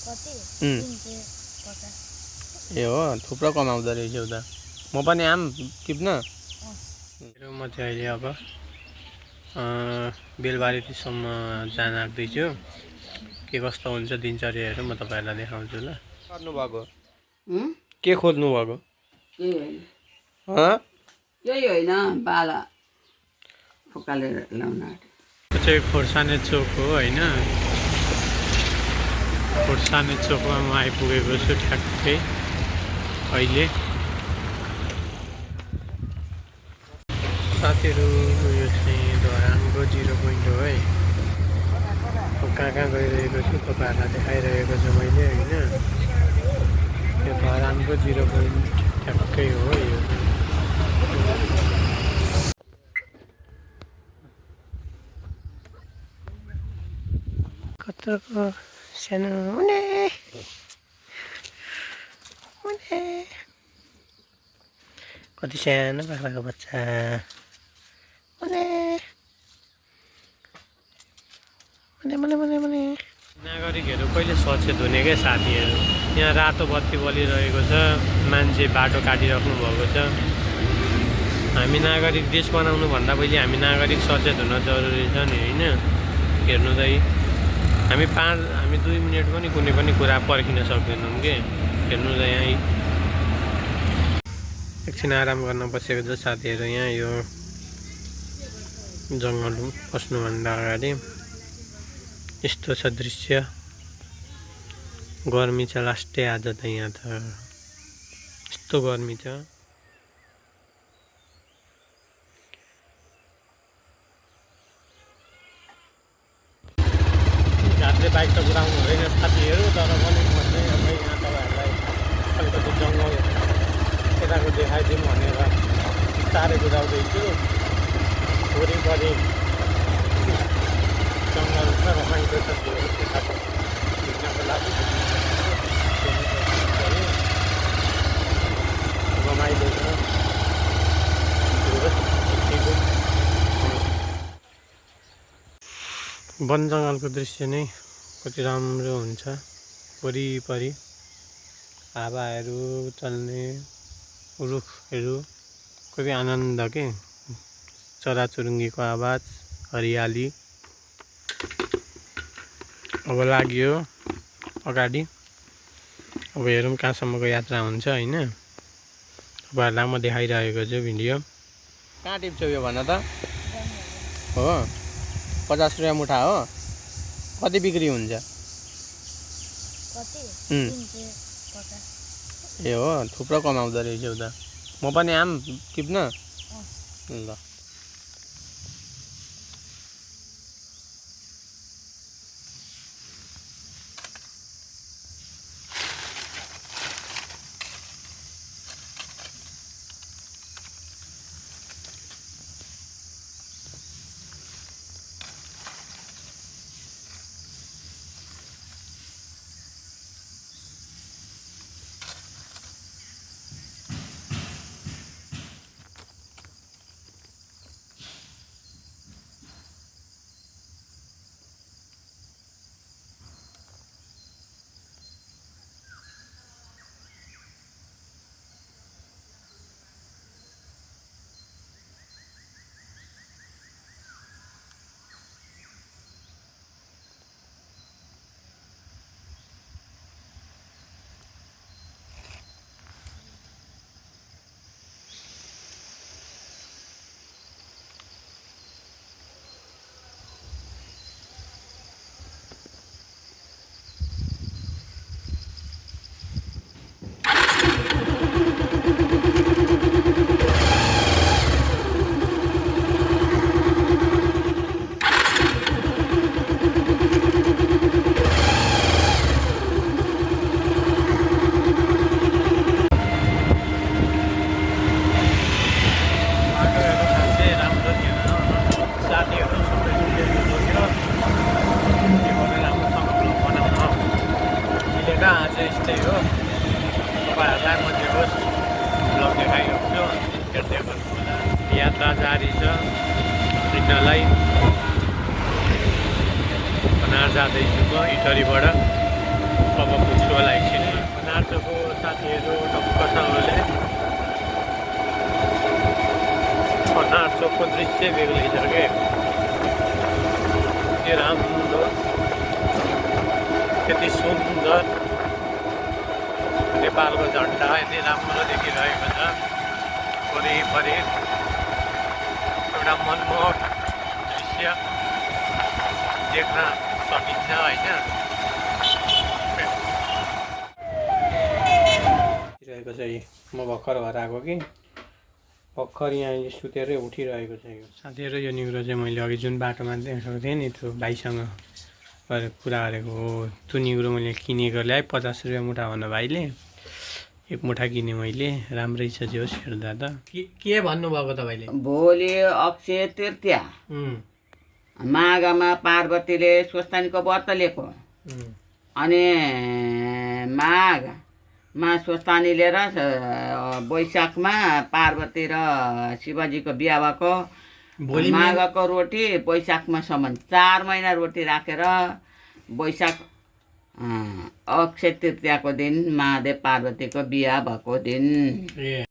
उम्, ए हो थुप्रो कमाउँदो रहेछ उता म पनि आम टिप्न म चाहिँ अहिले अब बेलबारीसम्म जान आँट्दैछु के कस्तो हुन्छ दिनचर्याहरू म तपाईँहरूलाई देखाउँछु ल गर्नुभएको के खोज्नु भएको केही होइन बाला फुकालेर ल्याउन यो चाहिँ खोर्सानी चोक हो होइन खोर्सानी चोकमा म आइपुगेको छु ठ्याक्कै अहिले साथीहरू यो चाहिँ धरानको 0 पोइन्ट हो है कहाँ कहाँ गइरहेको छु तपाईँहरूलाई देखाइरहेको छु मैले होइन यो धरानको 0 पोइन्ट ठ्याक्कै हो यो कत्रोको सानो हुने कति सानो बाख्राको बच्चा नागरिकहरू कहिले सचेत हुने क्या साथीहरू यहाँ रातो बत्ती बलिरहेको छ मान्छे बाटो काटिराख्नु भएको छ हामी नागरिक देश बनाउनु भन्दा पहिले हामी नागरिक सचेत हुन जरुरी छ नि होइन हेर्नु त हामी 2 मिनट पनि कुनै पनि कुरा पर्खिन सक्दैनौँ कि हेर्नु त यहाँ एकछिन आराम गर्न बसेको छ साथीहरू यहाँ यो जङ्गल पस्नुभन्दा अगाडि यस्तो छ दृश्य गर्मी छ लास्टै आज त यहाँ त यस्तो गर्मी छ घाटले बाइक त कुदाउनु हुँदैन साथीहरू तर पनि म चाहिँ अब यहाँ तपाईँहरूलाई अलिकति जङ्गल यताको देखाइदिउँ भनेर बिस्तारै कुदाउँदैछु वरिपरि जङ्गल छ रमाइलो छ त्यो हिँड्नको लागि रमाइलो छ वन जङ्गलको दृश्य नै कति राम्रो हुन्छ वरिपरि हावाहरू चल्ने रुखहरू कति आनन्द के चराचुरुङ्गीको आवाज हरियाली अब लाग्यो अगाडि अब हेरौँ कहाँसम्मको यात्रा हुन्छ होइन तपाईँहरूलाई म देखाइरहेको छु भिडियो कहाँ टिप्छौ यो भन त हो 50 रुपियाँ मुठा हो कति बिक्री हुन्छ ए हो थुप्रो कमाउँदो रहेछ उता म पनि आम टिप्न ल आज यस्तै हो तपाईँहरूलाई म जे होस् ब्लग देखाइरहेको छु हेर्दै गर्नुहोला यात्रा जारी छ हिँड्नलाई बनार जाँदैछु म इटरीबाट अब को दृश्य बेग्लै छ के यति राम्रो यति सुन्दर नेपालको झन्डा यति राम्रो देखिरहेको छ वरिपरि एउटा मनमोहक दृश्य देख्न सकिन्छ होइन रहेको छ म भर्खर घर आएको कि भर्खर यहाँ सुतेरै उठिरहेको छ यो साथीहरू यो निग्रो चाहिँ मैले अघि जुन बाटोमा देखाएको थिएँ नि त्यो भाइसँग गरेर कुरा गरेको हो त्यो निग्रो मैले किनेको ल्याएँ 50 रुपियाँ मुठा भन्नु भाइले 1 मुठा किने मैले राम्रै छ जे होस् हेर्दा त के भन्नुभएको तपाईँले भोलि अक्षय तृतीया माघमा पार्वतीले स्वस्थानीको व्रत लिएको अनि माघमा स्वस्थानी लिएर वैशाखमा पार्वती र शिवजीको बिहा भएको माघको रोटी वैशाखमा सम्म 4 महिना रोटी राखेर वैशाख अक्षय तृतीयाको दिन महादेव पार्वतीको बिहा भएको दिन